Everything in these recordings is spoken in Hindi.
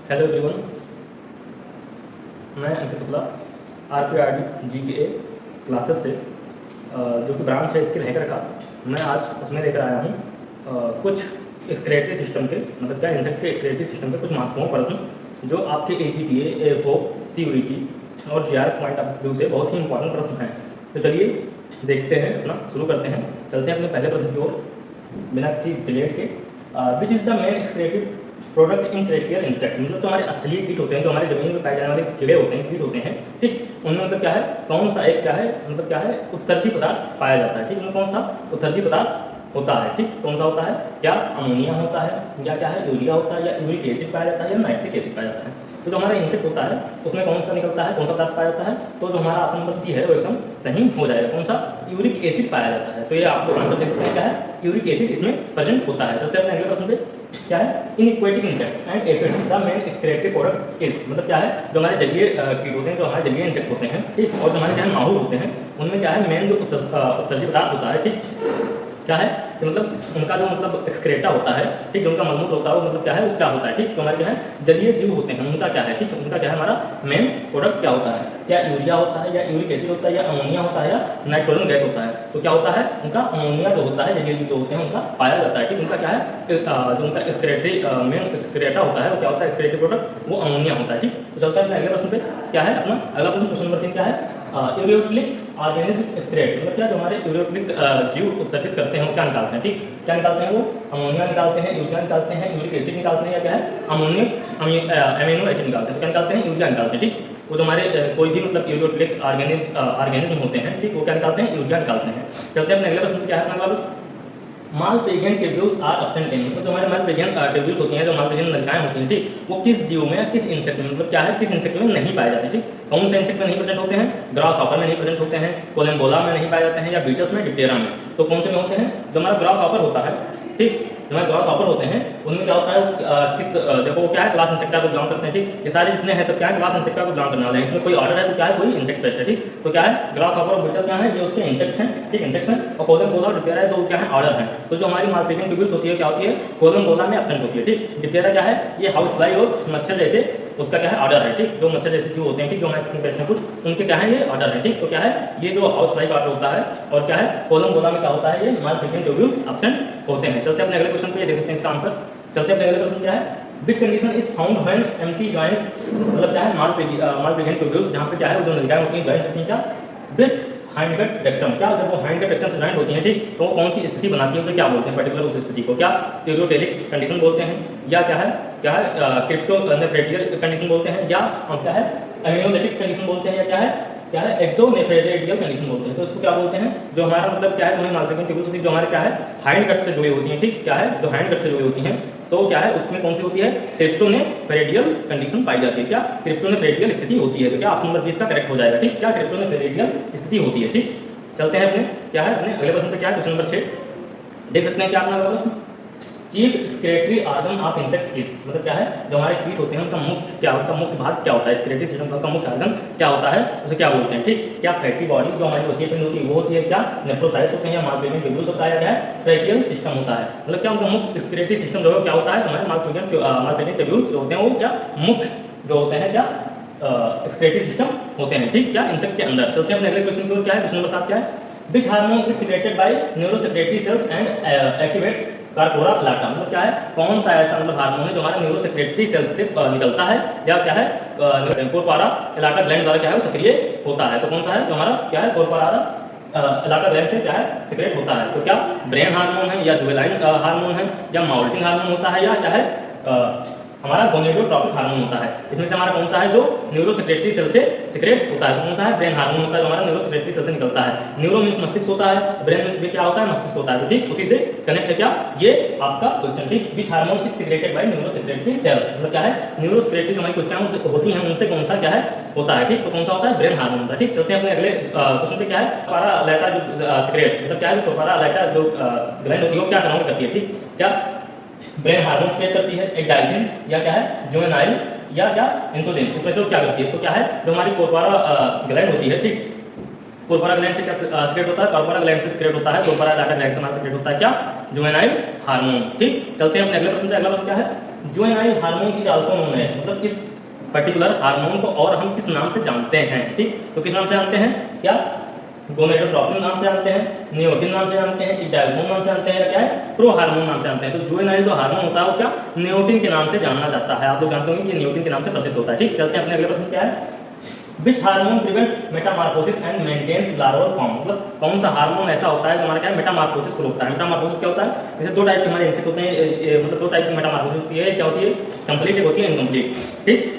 हेलो एवरीवन, मैं अंकित शुक्ला RPRD GKA क्लासेस से जो कि ब्रांच है स्किल हैकर का। मैं आज उसमें लेकर आया हूँ कुछ स्क्रेटरी सिस्टम के मतलब क्या इंसेक्ट के स्क्रेटरी सिस्टम के कुछ महत्वपूर्ण प्रश्न जो आपके AGPA, AFO, CUET और GR पॉइंट ऑफ व्यू से बहुत ही इंपॉर्टेंट प्रश्न हैं। तो चलिए देखते हैं, अपना शुरू करते हैं। चलते हैं अपने पहले प्रश्न की ओर बिना किसी डिलेट के। Which is the main excretory product in terrestrial insect, मतलब जो हमारे स्थलीय कीट होते हैं, जो हमारे जमीन में पाए जाने वाले कीड़े होते हैं, कीट होते हैं, ठीक, उनमें मतलब क्या है, कौन सा एक क्या है, मतलब क्या है, उत्सर्जी पदार्थ पाया जाता है। ठीक, उनमें कौन सा उत्सर्जी पदार्थ होता है। ठीक, कौन सा होता है, क्या अमोनिया होता है, या क्या है यूरिया होता है, या यूरिक एसिड पाया जाता है, या नाइट्रिक एसिड पाया जाता है। तो जो हमारा इंसेक्ट होता है उसमें कौन सा निकलता है, कौन सा पदार्थ पाया जाता है, तो जो हमारा ऑप्शन नंबर सी है वो एकदम सही हो जाएगा। कौन सा, यूरिक एसिड पाया जाता है। तो ये आप लोग आंसर देख सकते हैं, क्या है, यूरिक एसिड इसमें प्रेजेंट होता है। चलते हैं अपने अगले प्रश्न पे। क्या है, in aquatic insect and aphids the main excretory product is, मतलब क्या है, जो हमारे जलीय कीट होते हैं, जो हमारे जलीय इंसेक्ट होते हैं, ठीक, और जो हमारे क्या है माहौल होते हैं, उनमें क्या है मेन जो उत्सर्जी पदार्थ होता है, ठीक, क्या है कि मतलब उनका जो मतलब एक्सक्रेटा होता है, ठीक, जो उनका मलमूत्र होता है वो मतलब क्या है, वो क्या होता है, ठीक, जो हमारे क्या है जलीय जीव होते हैं उनका क्या है, ठीक, उनका क्या है, हमारा मेन प्रोडक्ट क्या होता है, क्या यूरिया होता है, या यूरिक एसिड होता है, या अमोनिया होता है, या नाइट्रोजन गैस होता है। तो क्या होता है, उनका अमोनिया जो होता है, जलीय जीव जो होते हैं उनका पाया जाता है। ठीक, उनका क्या है, जो उनका एक्सक्रेटरी मेन एक्सक्रेटा होता है वो क्या होता है, एक्सक्रेटरी प्रोडक्ट वो अमोनिया होता है। ठीक, तो चलते हैं अगले प्रश्न पे। क्या है अपना अगला प्रश्न, क्वेश्चन नंबर 3 क्या है, यूरियोटिलिक ऑर्गेनिज्म एक्सक्रेट, मतलब क्या, जो हमारे यूरियोटिलिक जीव उत्सर्जित करते हैं वो क्या निकालते हैं। ठीक, क्या निकालते हैं, वो अमोनिया निकालते हैं, यूरिया निकालते हैं, यूरिक एसिड निकालते हैं, या क्या है अमीनो एसिड निकालते हैं। तो क्या निकालते हैं, यूरिया निकालते हैं। ठीक, वो जो हमारे कोई भी मतलब यूरियोटिलिक ऑर्गेनिज्म होते हैं, ठीक, वो क्या निकालते हैं, यूरिया निकालते हैं। चलते हैं अपने अगले प्रश्न, क्या है अपना अगला प्रश्न, मालपेगियन ट्यूब्यूल्स आर ऑब्टेन्ड इन, मतलब जो हमारे मालपेगियन ट्यूब्यूल्स होती हैं, जो मालपेगियन नलिकाएं होती हैं, ठीक, वो किस जीव में, किस इंसेक्ट में, मतलब क्या है, किस इंसेक्ट में नहीं पाए जाते। ठीक, कौन से इंसेक्ट में नहीं प्रेजेंट होते हैं, ग्रास हॉपर में नहीं प्रेजेंट होते हैं, कोलम्बोला में नहीं पाए जाते हैं, या बीटल्स में, डिप्टेरा में। तो कौन से में होते हैं, जो हमारा ग्रास हॉपर होता है, ठीक, जो हमारे ग्रास हॉपर होते हैं उनमें क्या होता है, किस देखो वो क्या है, क्लास इंसेक्टा को बिलोंग करते हैं। ठीक, ये सारे जितने हैं सब क्या है, क्लास इंसेक्टा को बिलोंग करने वाले हैं। इसमें कोई ऑर्डर है तो क्या है, कोई इंसेक्ट पेस्ट है। ठीक, तो क्या है, ग्रास हॉपर और बीटल क्या है, ये उसके इंसेक्ट हैं, ठीक, इंसेक्ट्स हैं, और कोलम्बोला और डिप्टेरा है तो क्या है, ऑर्डर है। तो जो हमारी मालपेगियन ट्यूब्यूल्स होती है क्या होती है, कोलम्बोला में एब्सेंट होती है। ठीक, डिप्टेरा क्या है, ये हाउस फ्लाई और मच्छर जैसे उसका क्या है ऑर्डर है। ठीक, जो मच्छर जैसे जीव होते हैं, ठीक, जो हमारे स्किन पेस्ट में कुछ उनके क्या है, ये ऑर्डर है। ठीक, तो क्या है, ये जो हाउस फ्लाई का ऑर्डर होता है, और क्या है, कोलम्बोला में क्या होता है, ये मालपेगियन ट्यूब्यूल्स एब्सेंट होते हैं। चलते हैं अपने अगले क्वेश्चन पे, ये देख सकते हैं इसका आंसर। चलते हैं अपने अगले क्वेश्चन, क्या है, which condition is found when empty joints, मतलब क्या है, मालपेगियन ट्यूब्यूल्स जहां पे क्या है, वो जो नलिकाएं होती हैं, जॉइंट्स होती हैं, क्या विथ हाइंडगट रेक्टम, क्या जब वो हाइंडगट रेक्टम से जॉइंट होती हैं, ठीक, तो वो कौन सी स्थिति बनाती है, उसे क्या बोलते हैं, पर्टिकुलर उस स्थिति को क्या यूरियोटेलिक कंडीशन बोलते हैं, या क्या है, क्रिप्टोनेफ्रेटियल कंडीशन बोलते हैं, या क्या है एमिनोलेटिक कंडीशन बोलते हैं, या क्या है एक्सोनेफ्रेटियल कंडीशन बोलते हैं। तो इसको क्या बोलते हैं, जो हमारा मतलब क्या है, हमारी मालपेगियन ट्यूब्यूल्स जो हमारे क्या है हाइंड गट से जुड़ी होती हैं, ठीक, क्या है, जो हाइंड गट से जुड़ी होती हैं, तो क्या है उसमें कौन सी होती है, क्रिप्टोनेफ्रेटियल कंडीशन पाई जाती है। क्या क्रिप्टोनेफ्रेटियल स्थिति होती है। तो क्या ऑप्शन नंबर 20 का करेक्ट हो जाएगा। ठीक, क्या क्रिप्टोनेफ्रेटियल स्थिति होती है। ठीक, चलते हैं अपने क्या है, अपने अगले प्रश्न पे, क्या है क्वेश्चन नंबर 6 देख सकते हैं, क्या अपना अगला प्रश्न, chief excretory organ of insect is, मतलब क्या है, जो हमारे कीट होते हैं उनका मुख्य क्या, उनका मुख्य भाग क्या होता है, एक्सक्रेटरी सिस्टम का मुख्य ऑर्गन क्या होता है, उसे क्या बोलते हैं। ठीक, क्या फैटी बॉडी जो हमारी वसीय पिंड होती है वो होती है, क्या नेफ्रोसाइट्स होते हैं, या मालपेगियन ट्यूब्यूल्स होता है, या क्या है ट्रैकियल सिस्टम होता है। मतलब क्या उनका मुख्य एक्सक्रेटरी सिस्टम जो है क्या होता है, तो हमारे मालपेगियन ट्यूब्यूल्स जो होते हैं वो क्या मुख्य जो होते हैं, क्या एक्सक्रेटरी सिस्टम होते हैं। ठीक, क्या इंसेक्ट के अंदर। चलते हैं अपने अगले क्वेश्चन की ओर, क्या है क्वेश्चन नंबर 7 क्या है, which hormone is secreted by neurosecretory cells and activates corpora allata, मतलब क्या है, कौन सा ऐसा मतलब हार्मोन है जो हमारा न्यूरोसेक्रेटरी सेल्स से निकलता है, या क्या है कोरपारा लाटा ग्लैंड द्वारा क्या है सक्रिय होता है। तो कौन सा है, जो हमारा क्या है कोरपारा लाटा ग्लैंड से क्या है सिक्रेट होता है। तो क्या ब्रेन हार्मोन है, या जुवेनाइल हार्मोन है, या माउल्टिंग हार्मोन होता है, या क्या है हमारा गोनेडोट्रोपिक हार्मोन होता है। इसमें से हमारा कौन सा है जो न्यूरोसेक्रेटरी सेल से सिक्रेट होता है, तो कौन सा है, ब्रेन हार्मोन होता है, जो हमारा न्यूरोसेक्रेटरी सेल से निकलता है। न्यूरो मींस मस्तिष्क होता है, ब्रेन में क्या होता है, मस्तिष्क होता है। तो ठीक, उसी से कनेक्ट है क्या ये आपका क्वेश्चन। ठीक, विच hormone is secreted by neurosecretory sales, मतलब क्या है, न्यूरोसेक्रेटरी जो हमारी कोशिकाएं होती हैं उनसे कौन सा क्या है होता है। ठीक, तो कौन सा होता है, ब्रेन हार्मोन होता है। ठीक, चलते हैं अपने अगले क्वेश्चन पे, क्या है कोरपारा लाटा जो सिक्रेट्स, मतलब क्या है, कोरपारा लाटा जो ग्लैंड होती है वो क्या सराउंड करती है। ठीक, क्या ब्रेन हार्मोन क्रिएट करती है, एक डायसिन, या क्या है जुवेनाइल, या क्या इंसुलिन, इसमें से वो क्या करती है। तो क्या है, जो हमारी कोरपारा ग्लैंड होती है, ठीक, कोरपारा ग्लैंड से क्या सिक्रेट होता है, कोरपारा ग्लैंड से सिक्रेट होता है, कोरपारा लाटा ग्लैंड से सिक्रेट होता है क्या जुवेनाइल हार्मोन। ठीक, चलते हैं अपने अगले प्रश्न पे। अगला प्रश्न क्या है, juvenile hormone is also known as, मतलब इस पर्टिकुलर हार्मोन को और हम किस नाम से जानते हैं, ठीक, तो किस नाम से जानते हैं, क्या गोनेडोट्रोपिन नाम से जानते हैं, नियोटिन नाम से जानते हैं, इडाइसोन नाम से जानते हैं, क्या है प्रो हार्मोन नाम से जानते हैं। तो जुवेनाइल जो हार्मोन होता है वो क्या नियोटिन के नाम से जाना जाता है, आप लोग जानते होंगे कि नियोटिन के नाम से प्रसिद्ध होता है, ठीक। चलते हैं अपने अगले प्रश्न, क्या है which hormone prevents metamorphosis and maintains larval form, मतलब कौन सा हार्मोन ऐसा होता है जो हमारा क्या है मेटामार्फोसिस को रोकता है। मेटामार्फोसिस क्या होता है, जैसे दो टाइप के हमारे इंसेक्ट होते हैं, मतलब दो टाइप की मेटामार्फोसिस होती है, क्या होती है कंप्लीट, एक होती है इनकम्प्लीट, ठीक।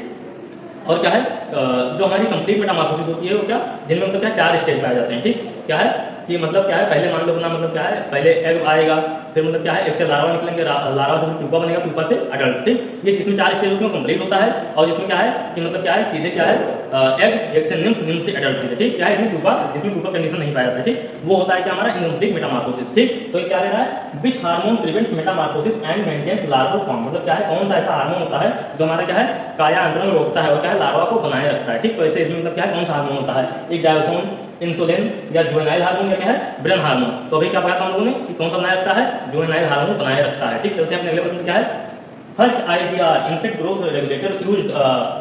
और क्या है जो हमारी कंप्लीट मेटामार्फोसिस होती है वो क्या, जिनमें मतलब क्या 4 स्टेज पाए जाते हैं, ठीक। क्या है कि मतलब क्या है, पहले मान लो अपना मतलब क्या है, पहले एग आएगा, फिर मतलब क्या है एक से लार्वा निकलेंगे, लार्वा से प्यूपा बनेगा, प्यूपा से अडल्ट, ठीक। ये जिसमें 4 स्टेज होते हैं कंप्लीट होता है, और जिसमें क्या है कि मतलब क्या है सीधे क्या है एग से निम्फ, निम्फ से अडल्ट सीधे, ठीक। क्या है इसमें प्यूपा, जिसमें प्यूपा कंडीशन नहीं पाया जाता है, ठीक, वो होता है क्या हमारा इनकम्प्लीट मेटामार्फोसिस, ठीक। तो ये क्या दे रहा है which hormone prevents metamorphosis and maintains larval form, मतलब क्या है कौन सा ऐसा हार्मोन होता है जो हमारा क्या है काया अंतरण रोकता है और क्या है लार्वा को बनाए रखता है, ठीक। तो ऐसे इसमें मतलब क्या है कौन सा हार्मोन होता है, एक डायोसोन, इंसुलिन या जुवेनाइल हार्मोन, या क्या है ब्रेन हार्मोन। तो अभी क्या पढ़ा था हम लोगों ने कि कौन सा बनाए रखता है, जुवेनाइल हार्मोन बनाए रखता है, ठीक। चलते हैं अपने अगले प्रश्न, क्या है first IGR insect growth regulator used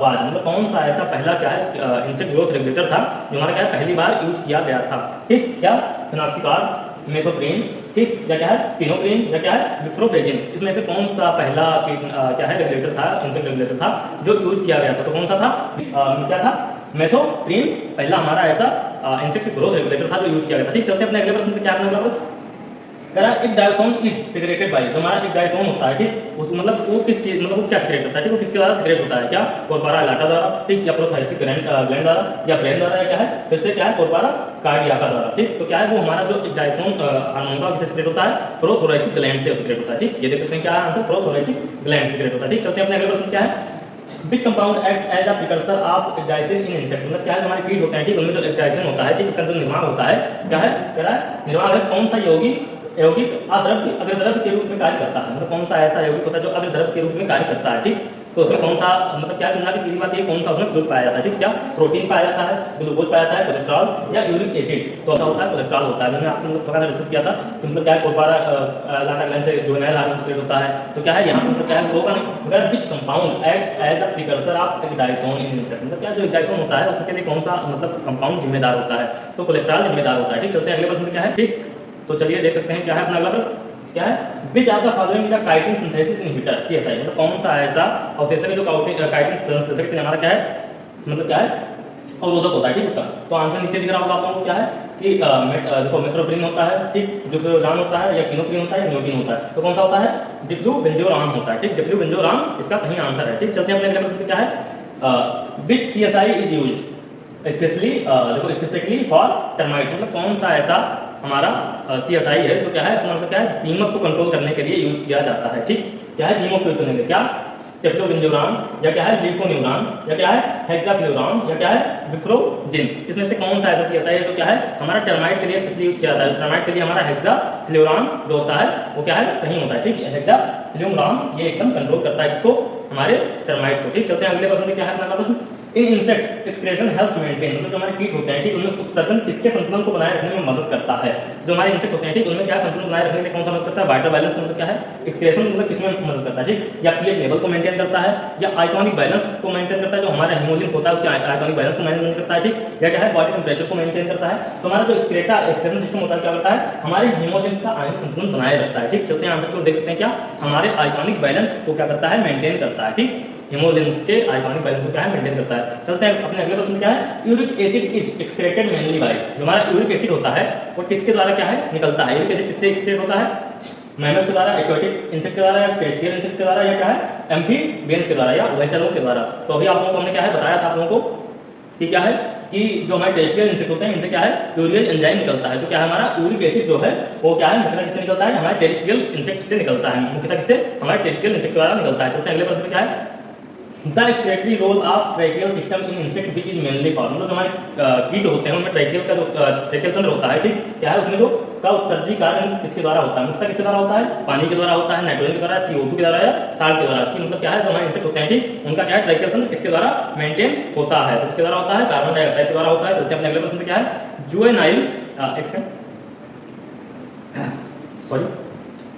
was, मतलब कौन सा ऐसा पहला क्या है इंसेक्ट ग्रोथ रेगुलेटर था जो हमारा क्या है पहली बार यूज किया गया था, ठीक। क्या फिनॉक्सीकार, मेथोप्रीन, ठीक, या क्या है पिनोप्रीन, या क्या है बिफ्रोफेजिन, इसमें से कौन सा पहला क्या है रेगुलेटर था, इंसेक्ट रेगुलेटर था जो यूज किया गया था, तो कौन सा था, क्या था मेथोप्रीन पहला हमारा ऐसा इंसेक्ट ग्रोथ रेगुलेटर था जो यूज किया गया था, ठीक। चलते हैं अपने अगले प्रश्न पे, क्या करना है करा एक डायसोन इज सिक्रेटेड बाय, जो हमारा एक डायसोन होता है, ठीक, उस मतलब वो किस चीज मतलब वो क्या सिक्रेट करता है, ठीक, वो किसके द्वारा सिक्रेट होता है, क्या कोरपारा लाटा द्वारा, ठीक, या प्रोथाइसिक ग्लैंड द्वारा, या ब्रेन द्वारा, या क्या है फिर से क्या है कोरपारा कार्डियाका द्वारा, ठीक। तो क्या है वो हमारा जो डायसोन हार्मोन का किससे सिक्रेट होता है, प्रोथोराइसिक ग्लैंड से सिक्रेट होता है, ठीक। ये देख सकते हैं क्या आंसर प्रोथोराइसिक ग्लैंड से सिक्रेट होता है, ठीक। चलते हैं अपने अगले प्रश्न, क्या है which compound acts as a precursor of ecdysone in insect, मतलब क्या है हमारे कीट होते हैं, ठीक, उनमें जो एग्जाइसिन होता है, ठीक, इसका जो निर्माण होता है क्या है निर्माण है कौन सा यौगिक अद्रव्य अग्रद्रव्य के रूप में कार्य करता है, मतलब कौन सा ऐसा यौगिक होता है जो अग्रद्रव्य के रूप में कार्य करता है, ठीक। तो उसमें कौन सा मतलब क्या तुलना की सीधी बात ये कौन सा उसमें फ्लूइड पाया जाता है, ठीक, क्या प्रोटीन पाया जाता है, ग्लूकोज पाया जाता है, कोलेस्ट्रॉल या यूरिक एसिड, तो ऐसा होता है कोलेस्ट्रॉल होता है। मैंने आपको थोड़ा सा डिस्कस किया था कि मतलब क्या है कोरपारा लाटा ग्लैंड से जुवेनाइल हार्मोन सिक्रेट होता है, तो क्या है यहाँ पर मतलब क्या है होगा नहीं, अगर which compound acts as a precursor of ecdysone in insect, मतलब क्या जो डायसोन होता है उसके लिए कौन सा मतलब कंपाउंड जिम्मेदार होता है, तो कोलेस्ट्रॉल जिम्मेदार होता है, ठीक। चलते हैं अगले प्रश्न, क्या है ठीक, तो चलिए देख सकते हैं क्या है अपना अगला प्रश्न, क्या है which are the following is a chitin synthesis inhibitor CSI, मतलब कौन सा ऐसा अवशेषक जो काइटिन सिंथेसिस के हमारा क्या है मतलब क्या है अवरोधक होता है, ठीक। उसका तो आंसर नीचे दिख रहा होगा आप लोगों को, क्या है कि देखो मेट्रोप्रिन होता है, ठीक, डिफ्लूरान होता है, या किनोप्रिन होता है, या नियोटिन होता है, तो कौन सा होता है डिफ्लूबेंजोरान होता है, ठीक, डिफ्लूबेंजोरान इसका सही आंसर है, ठीक। चलते हैं अपने अगले प्रश्न, क्या है विच सीएसआई इज यूज्ड स्पेशली देखो स्पेसिफिकली फॉर टर्माइट्स, मतलब कौन सा ऐसा हमारा सीएसआई है जो क्या है मतलब क्या है दीमक को कंट्रोल करने के लिए यूज किया जाता है, ठीक। क्या है दीमक को यूज करने के लिए, क्या टेफ्लोबेंजोरान, या क्या है लीफोन्यूरान, या क्या है हेक्साफ्लोरान, या क्या है बिफ्रोजिन, इसमें से कौन सा ऐसा सीएसआई है तो क्या है हमारा टर्माइट के लिए स्पेशली यूज किया जाता है। टर्माइट के लिए हमारा हेक्साफ्लोरान जो होता है वो क्या है सही होता है, ठीक। हेक्साफ्लोरान ये एकदम कंट्रोल करता है किसको हमारे टर्माइट्स को, ठीक। चलते हैं अगले प्रश्न, क्या है अगला प्रश्न इन इंसेक्ट्स एक्सक्रेशन हेल्प्स मेंटेन, मतलब जो हमारे कीट होते हैं, ठीक, उनमें उत्सर्जन किसके संतुलन को बनाए रखने में मदद करता है, जो हमारे इंसेक्ट होते हैं, ठीक, उनमें क्या संतुलन बनाए रखने के लिए कौन सा मदद करता है, वाइटल बैलेंस मतलब क्या है एक्सक्रेशन मतलब किसमें मदद करता है, ठीक, या पीएच लेवल को मेंटेन करता है, या आइटोनिक बैलेंस को मेंटेन करता है, जो हमारा हीमोग्लोबिन होता है उसके आइटोनिक बैलेंस को मेंटेन करता है, ठीक, या क्या है बॉडी टेंपरेचर को मेंटेन करता है। तो हमारा जो एक्सक्रेशन सिस्टम होता है क्या करता है हमारे हीमोग्लोबिन का आयनिक संतुलन बनाए रखता है, ठीक। चलते हैं आंसर को देख सकते हैं, क्या हमारे आइटोनिक बैलेंस को क्या करता है मेंटेन करता है, ठीक, हीमोग्लोबिन के आइटोनिक बैलेंस को क्या है मेंटेन करता है। चलते हैं अपने अगले प्रश्न, क्या है uric acid is excreted mainly by, जो हमारा यूरिक एसिड होता है वो किसके द्वारा क्या है निकलता है, यूरिक एसिड किससे एक्सक्रेट होता है मैमल्स के द्वारा, एक्वाटिक इंसेक्ट के द्वारा, या टेरेस्ट्रियल इंसेक्ट के द्वारा, या क्या है एम्फीबियंस के द्वारा, या उभयचरों के द्वारा। तो अभी आप लोगों को हमने क्या है बताया था आप लोगों को कि क्या है कि जो हमारे टेरेस्ट्रियल इंसेक्ट होते हैं इनसे क्या है यूरियल एंजाइम निकलता है, तो क्या है हमारा यूरिक एसिड जो है वो क्या है मुख्यतः किससे निकलता है हमारे टेरेस्ट्रियल इंसेक्ट से निकलता है, मुख्यतः किससे हमारे टेरेस्ट्रियल इंसेक्ट द्वारा निकलता है। तो अगले प्रश्न क्या है the respiratory role of tracheal system in insect which is mainly for, मतलब हमारे कीट होते हैं उनमें ट्रैकियल का जो ट्रैकियल तंत्र होता है, ठीक, क्या है उसमें जो का उत्सर्जी कार्य किसके द्वारा होता है, मुख्यतः किसके द्वारा होता है पानी के द्वारा होता है, नाइट्रोजन के द्वारा, CO2 के द्वारा, या साल्ट के द्वारा, कि मतलब क्या है जो हमारे इंसेक्ट होते हैं, ठीक, उनका क्या है ट्रैकियल तंत्र किसके द्वारा मेंटेन होता है, तो किसके द्वारा होता है कार्बन डाइऑक्साइड के द्वारा होता है। चलते हैं अपने अगले प्रश्न क्या है जुवेनाइल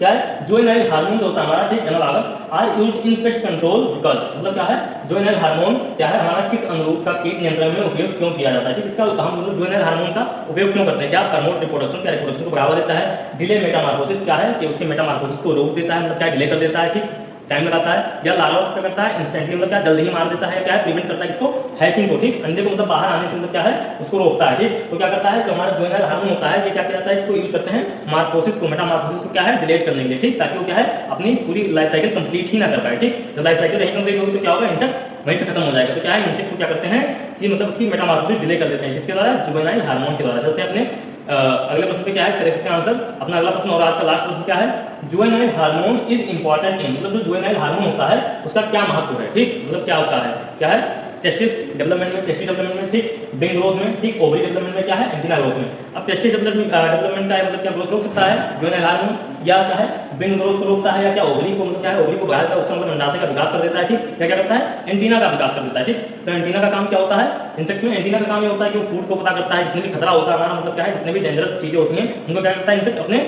क्या है, जुवेनाइल हार्मोन जो होता है हमारा, ठीक, analogous are used in pest control because, मतलब क्या है, जुवेनाइल हार्मोन क्या है हमारा, किस अनुरूप का कीट नियंत्रण में उपयोग क्यों किया जाता है, ठीक, इसका हम मतलब जुवेनाइल हार्मोन का उपयोग क्यों करते हैं, क्या प्रमोट रिप्रोडक्शन, क्या रिप्रोडक्शन को बढ़ावा देता है, डिले मेटामॉर्फोसिस, क्या है कि उसके मेटामॉर्फोसिस को रोक देता है, मतलब क्या डिले कर देता है, ठीक, टाइम लगाता है, या लार्वा क्या करता है, इंस्टेंटली मतलब क्या जल्दी ही मार देता है, क्या है प्रिवेंट करता है इसको हैचिंग को, ठीक, अंडे को मतलब बाहर आने से मतलब क्या है उसको रोकता है, ठीक, तो क्या करता है जो हमारा जुवेनाइल हार्मोन होता है ये क्या किया जाता है, इसको यूज करते हैं मार्फोसिस को, मेटामॉर्फोसिस को क्या है डिलेट करने के लिए, ठीक, ताकि वो क्या है अपनी पूरी लाइफ साइकिल कंप्लीट ही ना कर पाए, ठीक, जब लाइफ साइकिल नहीं कंप्लीट होगी तो क्या होगा, इंसेक्ट वहीं पे खत्म हो जाएगा, तो क्या है इंसेक्ट को क्या करते हैं कि मतलब उसकी मेटामॉर्फोसिस डिले कर देते हैं, किसके द्वारा, जुवेनाइल हार्मोन के द्वारा। चलते हैं अपने अगले प्रश्न पे, क्या है इसका इसका आंसर, अपना अगला प्रश्न और आज का लास्ट प्रश्न क्या है, juvenile hormone is important in, मतलब जो जुवेनाइल हार्मोन होता है उसका क्या महत्व है, ठीक, मतलब क्या उसका है, क्या है टेस्टिस डेवलपमेंट में, टेस्टिस डेवलपमेंट में, ठीक, बिंग ग्रोथ में, ठीक, ओवरी डेवलपमेंट में, क्या है एंटीना ग्रोथ में। अब टेस्टिस डेवलपमेंट का मतलब क्या ग्रोथ रोक सकता है जुवेनाइल हार्मोन, या क्या है बिंग ग्रोथ को रोकता है, या क्या ओवरी को मतलब क्या है ओवरी को बढ़ाता है, उसका मतलब अंडाशय का विकास कर देता है, ठीक, या क्या करता है एंटीना का विकास कर देता है, ठीक, तो एंटीना का काम क्या होता है, इंसेक्ट्स में एंटीना का काम ये होता है कि वो फूड को पता करता है, जितने भी खतरा होता है हमारा मतलब क्या है जितने भी डेंजरस चीजें होती हैं उनको क्या करता है इंसेक्ट अपने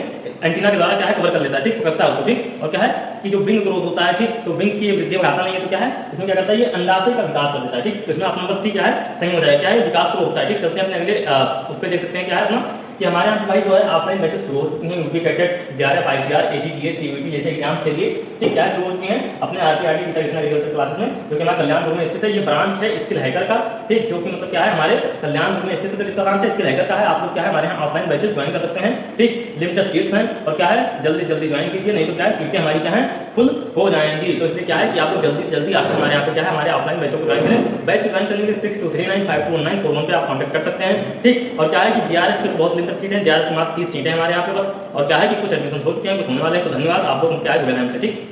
एंटीना के द्वारा क्या है कवर कर लेता है, ठीक, पकड़ता है उसको, ठीक, और क्या है कि जो बिंग ग्रोथ होता है, ठीक, तो बिंग की वृद्धि बढ़ाता नहीं है, तो क्या है इसमें क्या करता है ये अंडाशय का विकास कर देता है, ठीक, तो इसमें अपना नंबर सी क्या है सही हो जाएगा, क्या है विकास को रोकता है, ठीक। चलते हैं अपने अगले उस पर देख सकते हैं क्या है अपना कि हमारे यहाँ भाई जो है ऑफलाइन बैचेस शुरू हो चुकी हैं, UP CATET, JRF, ICR, AGTS, CUET जैसे एग्जाम्स के लिए, ठीक, क्या शुरू हो चुकी हैं अपने आरपीआरटी इंटरनेशनल एग्रीकल्चर क्लासेस में, जो कि हमारे कल्याणपुर में स्थित है, ये ब्रांच है स्किल हैकर का, ठीक, जो कि मतलब क्या है हमारे कल्याणपुर में स्थित है, इसका ब्रांच है स्किल हैकर का है, आप लोग क्या है हमारे यहाँ ऑफलाइन बैचेस ज्वाइन कर सकते हैं, ठीक, लिमिटेड सीट्स हैं और क्या है जल्दी जल्दी ज्वाइन कीजिए, नहीं तो क्या है सीटें हमारी क्या है फुल हो जाएंगी, तो इसलिए क्या है कि आप लोग जल्दी से जल्दी आप हमारे यहाँ पे क्या है हमारे ऑफलाइन बैचों को ज्वाइन करें। बैच को ज्वाइन करने के लिए 6239521941 पे आप कॉन्टैक्ट कर सकते हैं, ठीक, और क्या है कि जेआरएफ की बहुत लिमिटेड सीट है, जेआरएफ की मात्र 30 सीटें हमारे यहाँ पे बस, और क्या है कि कुछ एडमिशन हो चुके हैं, कुछ होने वाले हैं, तो धन्यवाद आप लोग क्या है जुड़े हैं हमसे, ठीक।